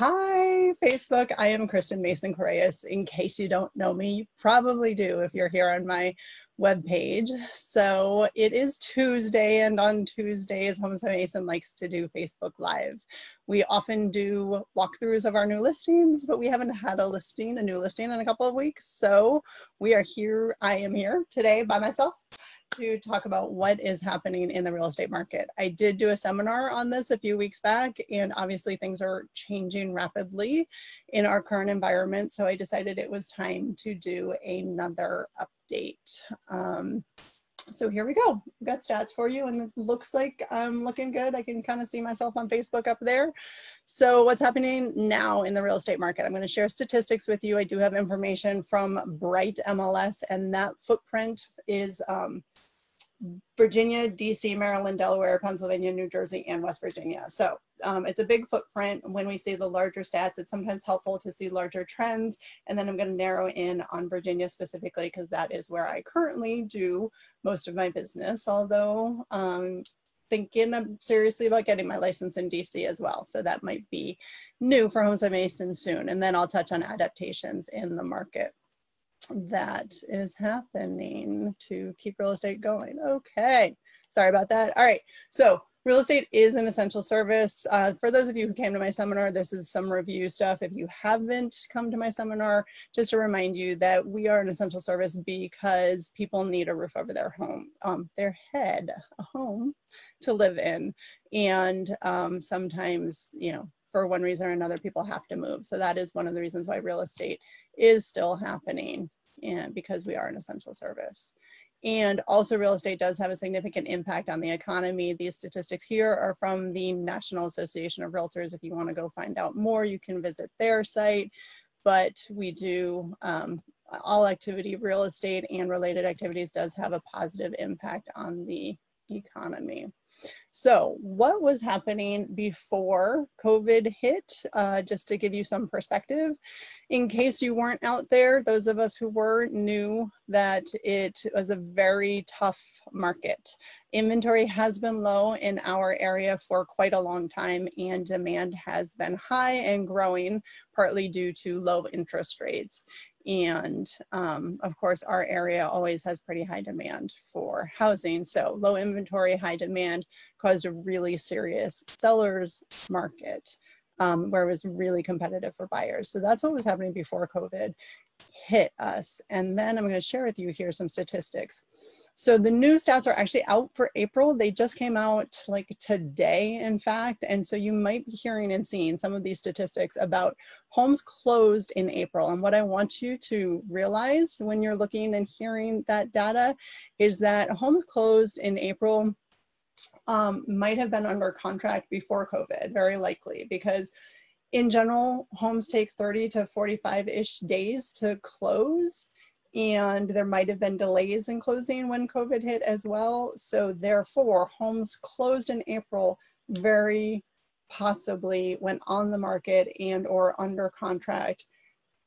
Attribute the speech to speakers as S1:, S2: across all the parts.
S1: Hi, Facebook. I am Kristen Mason Coreas. In case you don't know me, you probably do if you're here on my webpage. So it is Tuesday, and on Tuesdays, Homes by Mason likes to do Facebook Live. We often do walkthroughs of our new listings, but we haven't had a new listing in a couple of weeks. So we are here. I am here today by myself to talk about what is happening in the real estate market. I did do a seminar on this a few weeks back, and obviously things are changing rapidly in our current environment, so I decided it was time to do another update. So here we go. We've got stats for you, and it looks like I'm looking good. I can kind of see myself on Facebook up there. So what's happening now in the real estate market? I'm going to share statistics with you. I do have information from Bright MLS, and that footprint is Virginia, DC, Maryland, Delaware, Pennsylvania, New Jersey, and West Virginia. So it's a big footprint. When we see the larger stats, it's sometimes helpful to see larger trends. And then I'm going to narrow in on Virginia specifically, because that is where I currently do most of my business, although thinking seriously about getting my license in DC as well. So that might be new for Homes by Mason soon. And then I'll touch on adaptations in the market that is happening to keep real estate going. Okay, sorry about that. All right, so real estate is an essential service. For those of you who came to my seminar, this is some review stuff. If you haven't come to my seminar, just to remind you that we are an essential service because people need a roof over their home, their head, a home to live in. And sometimes, you know, for one reason or another, people have to move. So that is one of the reasons why real estate is still happening, and because we are an essential service. And also real estate does have a significant impact on the economy. These statistics here are from the National Association of Realtors. If you want to go find out more, you can visit their site. But we do, all activity of real estate and related activities does have a positive impact on the economy. So what was happening before COVID hit, just to give you some perspective, in case you weren't out there, those of us who were knew that it was a very tough market. Inventory has been low in our area for quite a long time, and demand has been high and growing, partly due to low interest rates. And of course, our area always has pretty high demand for housing. So low inventory, high demand caused a really serious seller's market where it was really competitive for buyers. So that's what was happening before COVID hit us. And then I'm going to share with you here some statistics. So the new stats are actually out for April. They just came out like today, in fact. And so you might be hearing and seeing some of these statistics about homes closed in April. And what I want you to realize when you're looking and hearing that data is that homes closed in April might have been under contract before COVID, very likely, because in general, homes take 30 to 45-ish days to close, and there might have been delays in closing when COVID hit as well. So therefore, homes closed in April very possibly went on the market and or under contract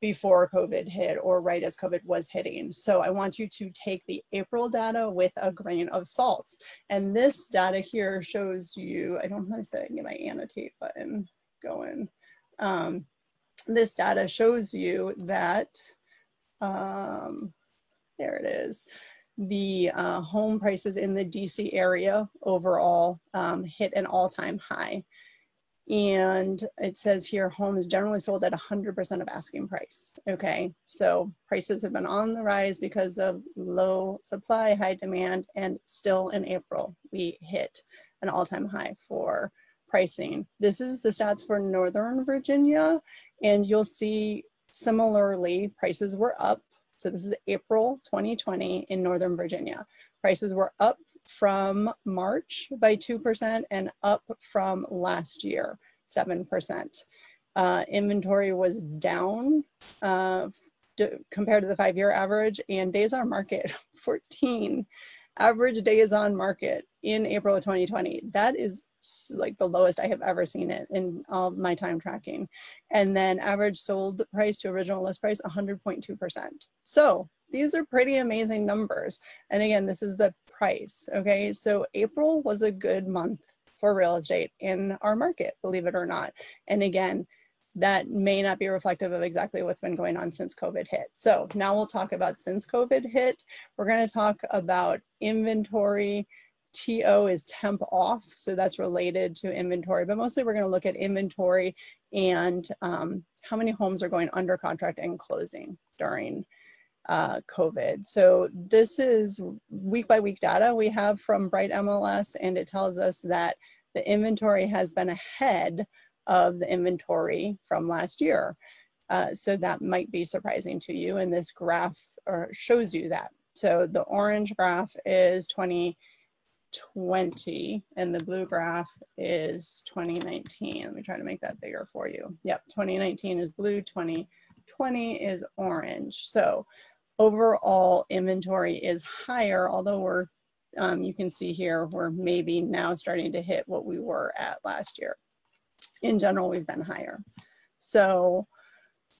S1: before COVID hit or right as COVID was hitting. So I want you to take the April data with a grain of salt. And this data here shows you, I don't know how to say I can get my annotate button going. This data shows you that, there it is, the home prices in the DC area overall hit an all-time high. And it says here, homes generally sold at 100% of asking price. Okay, so prices have been on the rise because of low supply, high demand, and still in April, we hit an all-time high for pricing. This is the stats for Northern Virginia, and you'll see similarly, prices were up. So this is April 2020 in Northern Virginia. Prices were up from March by 2% and up from last year, 7%. Inventory was down compared to the 5-year average, and days on market, 14. Average days on market in April of 2020. That is like the lowest I have ever seen it in all of my time tracking. And then average sold price to original list price, 100.2%. So these are pretty amazing numbers. And again, this is the price, okay? So April was a good month for real estate in our market, believe it or not. And again, that may not be reflective of exactly what's been going on since COVID hit. So now we'll talk about since COVID hit. We're going to talk about inventory. TO is temp off, so that's related to inventory, but mostly we're going to look at inventory and how many homes are going under contract and closing during COVID. So this is week by week data we have from Bright MLS, and it tells us that the inventory has been ahead of the inventory from last year. So that might be surprising to you, and this graph shows you that. So the orange graph is 2020 and the blue graph is 2019. Let me try to make that bigger for you. Yep, 2019 is blue, 2020 is orange. So overall inventory is higher, although we're, you can see here, we're maybe now starting to hit what we were at last year. In general, we've been higher. So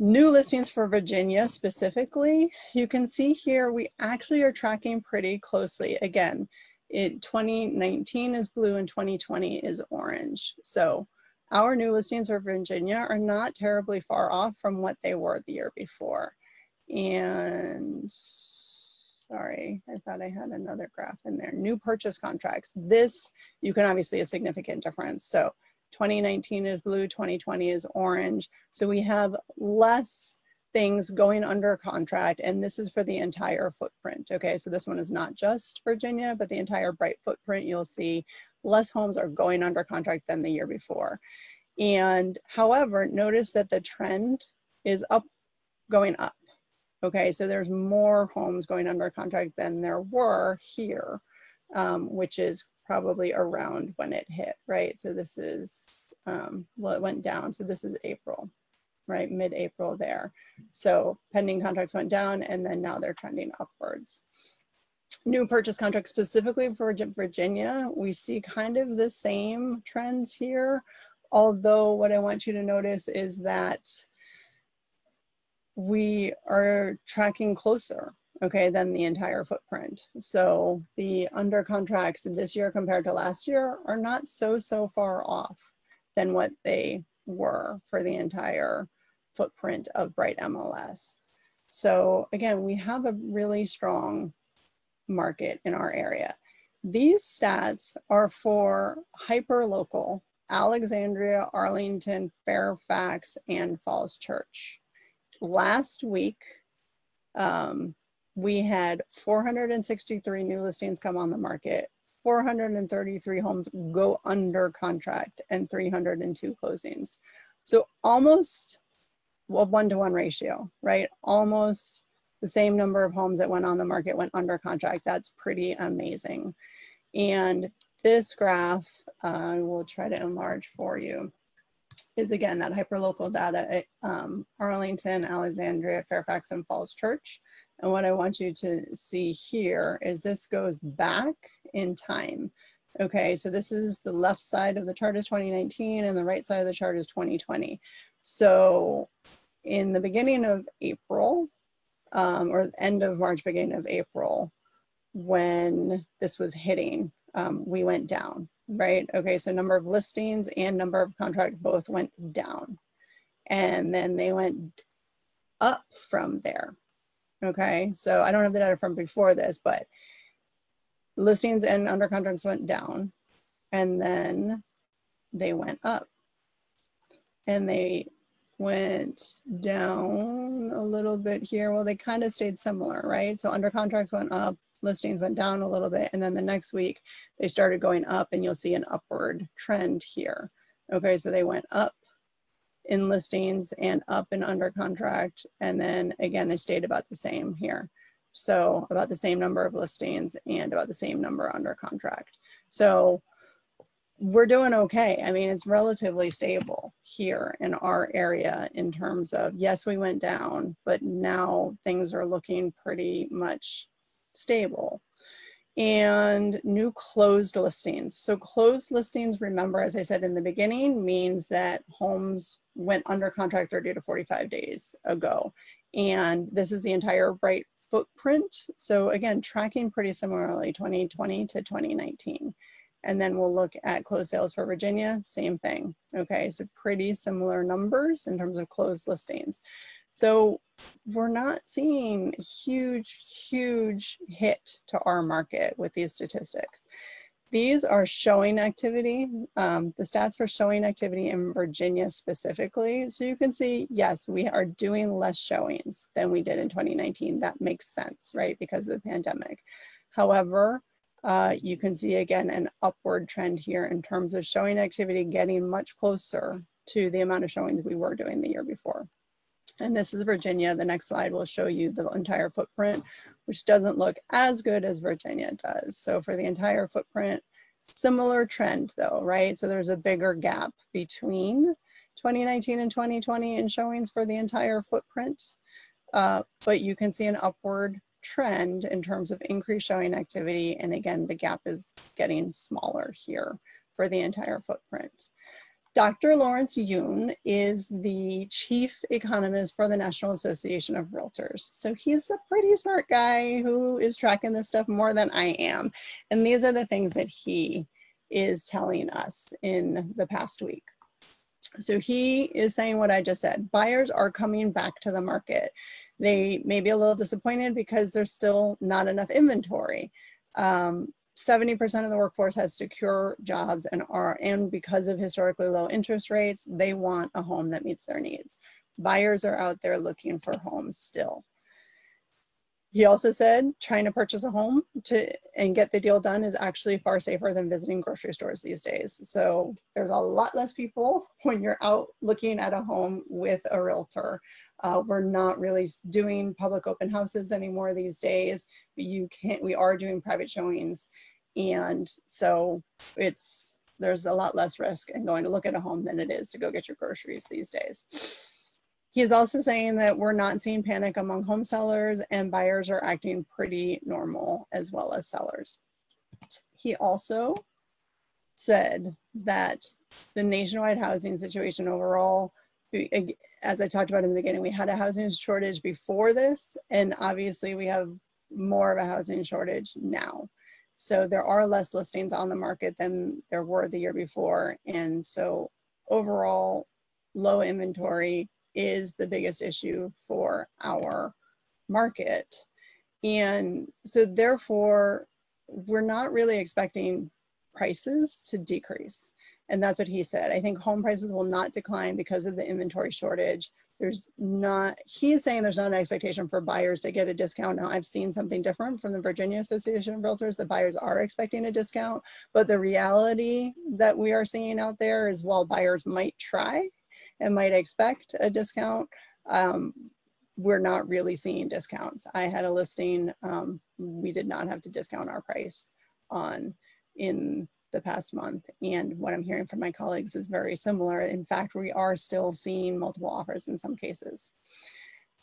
S1: new listings for Virginia specifically, you can see here, we actually are tracking pretty closely. Again, 2019 is blue and 2020 is orange. So our new listings for Virginia are not terribly far off from what they were the year before. And sorry, I thought I had another graph in there. New purchase contracts. This, you can obviously see a significant difference. So 2019 is blue, 2020 is orange. So we have less things going under contract, and this is for the entire footprint. Okay, so this one is not just Virginia, but the entire Bright footprint. You'll see less homes are going under contract than the year before. And however, notice that the trend is up, going up. Okay, so there's more homes going under contract than there were here, which is probably around when it hit, right? So this is, well, it went down. So this is April, right? Mid-April there. So pending contracts went down, and then now they're trending upwards. New purchase contracts specifically for Virginia, we see kind of the same trends here. Although what I want you to notice is that we are tracking closer, okay, than the entire footprint. So the under contracts this year compared to last year are not so far off than what they were for the entire footprint of Bright MLS. So again, we have a really strong market in our area. These stats are for hyperlocal, Alexandria, Arlington, Fairfax, and Falls Church. Last week, we had 463 new listings come on the market, 433 homes go under contract, and 302 closings. So almost a 1-to-1 ratio, right? Almost the same number of homes that went on the market went under contract. That's pretty amazing. And this graph, I will try to enlarge for you, is again that hyperlocal data at Arlington, Alexandria, Fairfax, and Falls Church. And what I want you to see here is this goes back in time. Okay, so this is the left side of the chart is 2019 and the right side of the chart is 2020. So in the beginning of April, or end of March, beginning of April, when this was hitting, we went down. Right, okay, so number of listings and number of contract both went down, and then they went up from there. Okay, so I don't have the data from before this, but listings and under contracts went down, and then they went up, and they went down a little bit here. Well, they kind of stayed similar, right? So under contracts went up, listings went down a little bit, and then the next week they started going up, and you'll see an upward trend here. Okay, so they went up in listings and up in under contract, and then again they stayed about the same here. So about the same number of listings and about the same number under contract. So we're doing okay. I mean, it's relatively stable here in our area in terms of, yes, we went down, but now things are looking pretty much stable. And new closed listings. So closed listings, remember, as I said in the beginning, means that homes went under contract 30 to 45 days ago. And this is the entire Bright footprint. So again, tracking pretty similarly 2020 to 2019. And then we'll look at closed sales for Virginia, same thing. Okay, so pretty similar numbers in terms of closed listings. So we're not seeing a huge hit to our market with these statistics. These are showing activity, the stats for showing activity in Virginia specifically. So you can see, yes, we are doing less showings than we did in 2019. That makes sense, right? Because of the pandemic. However, you can see again an upward trend here in terms of showing activity getting much closer to the amount of showings we were doing the year before. And this is Virginia. The next slide will show you the entire footprint, which doesn't look as good as Virginia does. So for the entire footprint, similar trend though, right? So there's a bigger gap between 2019 and 2020 in showings for the entire footprint. But you can see an upward trend in terms of increased showing activity. And again, the gap is getting smaller here for the entire footprint. Dr. Lawrence Yun is the chief economist for the National Association of Realtors. So he's a pretty smart guy who is tracking this stuff more than I am. And these are the things that he is telling us in the past week. So he is saying what I just said. Buyers are coming back to the market. They may be a little disappointed because there's still not enough inventory. 70% of the workforce has secure jobs and because of historically low interest rates, they want a home that meets their needs. Buyers are out there looking for homes still. He also said trying to purchase a home and get the deal done is actually far safer than visiting grocery stores these days. So there's a lot less people when you're out looking at a home with a realtor. We're not really doing public open houses anymore these days. We are doing private showings. And so there's a lot less risk in going to look at a home than it is to go get your groceries these days. He's also saying that we're not seeing panic among home sellers and buyers are acting pretty normal as well as sellers. He also said that the nationwide housing situation overall, as I talked about in the beginning, we had a housing shortage before this, and obviously we have more of a housing shortage now. So there are less listings on the market than there were the year before. And so overall, low inventory is the biggest issue for our market. And so therefore, we're not really expecting prices to decrease. And that's what he said. I think home prices will not decline because of the inventory shortage. He's saying there's not an expectation for buyers to get a discount. Now, I've seen something different from the Virginia Association of Realtors. The buyers are expecting a discount, but the reality that we are seeing out there is while buyers might try and might expect a discount, we're not really seeing discounts. I had a listing, we did not have to discount our price in the past month. And what I'm hearing from my colleagues is very similar. In fact, we are still seeing multiple offers in some cases.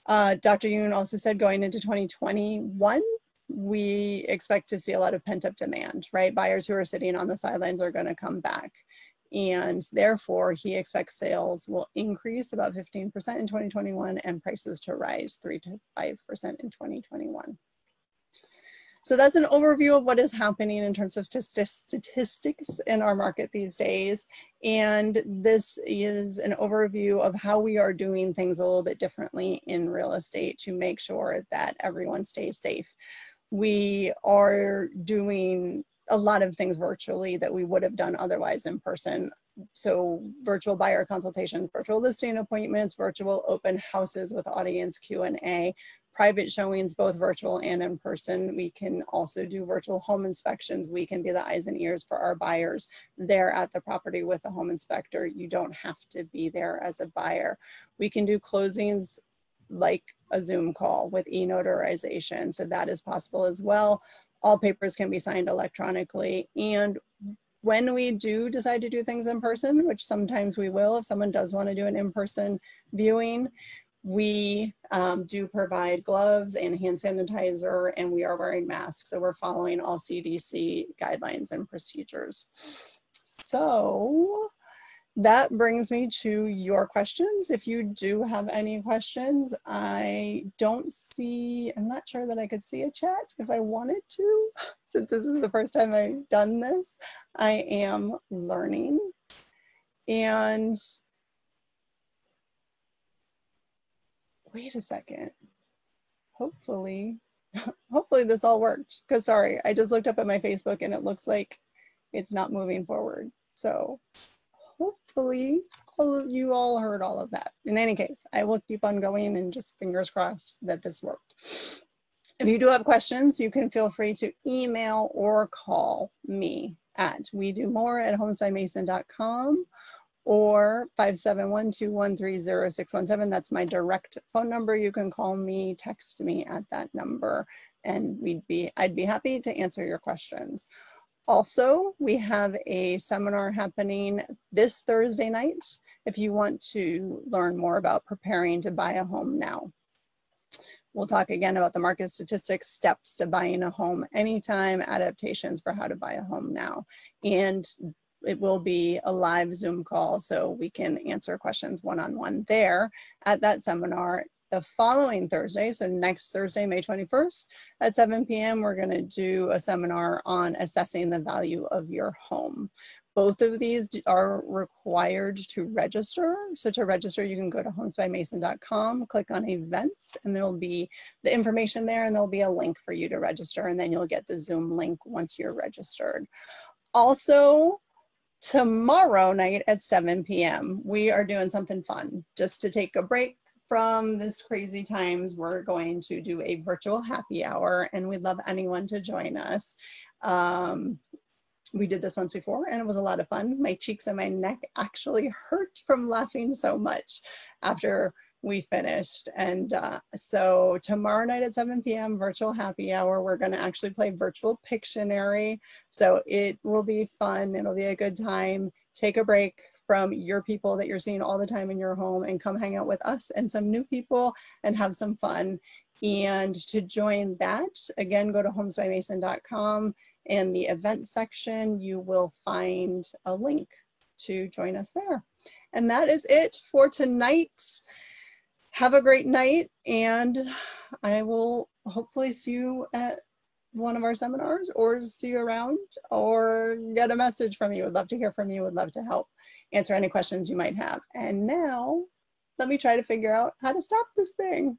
S1: Dr. Yoon also said going into 2021, we expect to see a lot of pent-up demand, right? Buyers who are sitting on the sidelines are going to come back. And therefore, he expects sales will increase about 15% in 2021 and prices to rise 3 to 5% in 2021. So that's an overview of what is happening in terms of statistics in our market these days. And this is an overview of how we are doing things a little bit differently in real estate to make sure that everyone stays safe. We are doing a lot of things virtually that we would have done otherwise in person. So virtual buyer consultations, virtual listing appointments, virtual open houses with audience Q&A, private showings, both virtual and in person. We can also do virtual home inspections. We can be the eyes and ears for our buyers there at the property with a home inspector. You don't have to be there as a buyer. We can do closings like a Zoom call with e-notarization. So that is possible as well. All papers can be signed electronically. And when we do decide to do things in person, which sometimes we will, if someone does want to do an in-person viewing, we do provide gloves and hand sanitizer, and we are wearing masks. So we're following all CDC guidelines and procedures. So that brings me to your questions. If you do have any questions, I don't see, I'm not sure that I could see a chat if I wanted to, since this is the first time I've done this. I am learning. And wait a second, hopefully this all worked, because sorry, I just looked up at my Facebook and it looks like it's not moving forward. So hopefully you all heard all of that. In any case, I will keep on going and just fingers crossed that this worked. If you do have questions, you can feel free to email or call me at wedomore@homesbymason.com or 571-213-0617. That's my direct phone number. You can call me, text me at that number, and I'd be happy to answer your questions. Also, we have a seminar happening this Thursday night if you want to learn more about preparing to buy a home now. We'll talk again about the market statistics, steps to buying a home anytime, adaptations for how to buy a home now. And it will be a live Zoom call, so we can answer questions one-on-one there at that seminar. The following Thursday, so next Thursday, May 21st at 7 p.m., we're going to do a seminar on assessing the value of your home. Both of these are required to register. So to register, you can go to homesbymason.com, click on events, and there'll be the information there, and there'll be a link for you to register, and then you'll get the Zoom link once you're registered. Also, tomorrow night at 7 p.m., we are doing something fun just to take a break from this crazy times. We're going to do a virtual happy hour, and we'd love anyone to join us. We did this once before and it was a lot of fun. My cheeks and my neck actually hurt from laughing so much after we finished. And so tomorrow night at 7 p.m, virtual happy hour, we're going to actually play virtual Pictionary. So it will be fun. It'll be a good time. Take a break from your people that you're seeing all the time in your home and come hang out with us and some new people and have some fun. And to join that, again, go to homesbymason.com. In the event section, you will find a link to join us there. And that is it for tonight. Have a great night, and I will hopefully see you at one of our seminars, or see you around, or get a message from you. Would love to hear from you. Would love to help answer any questions you might have. And now, let me try to figure out how to stop this thing.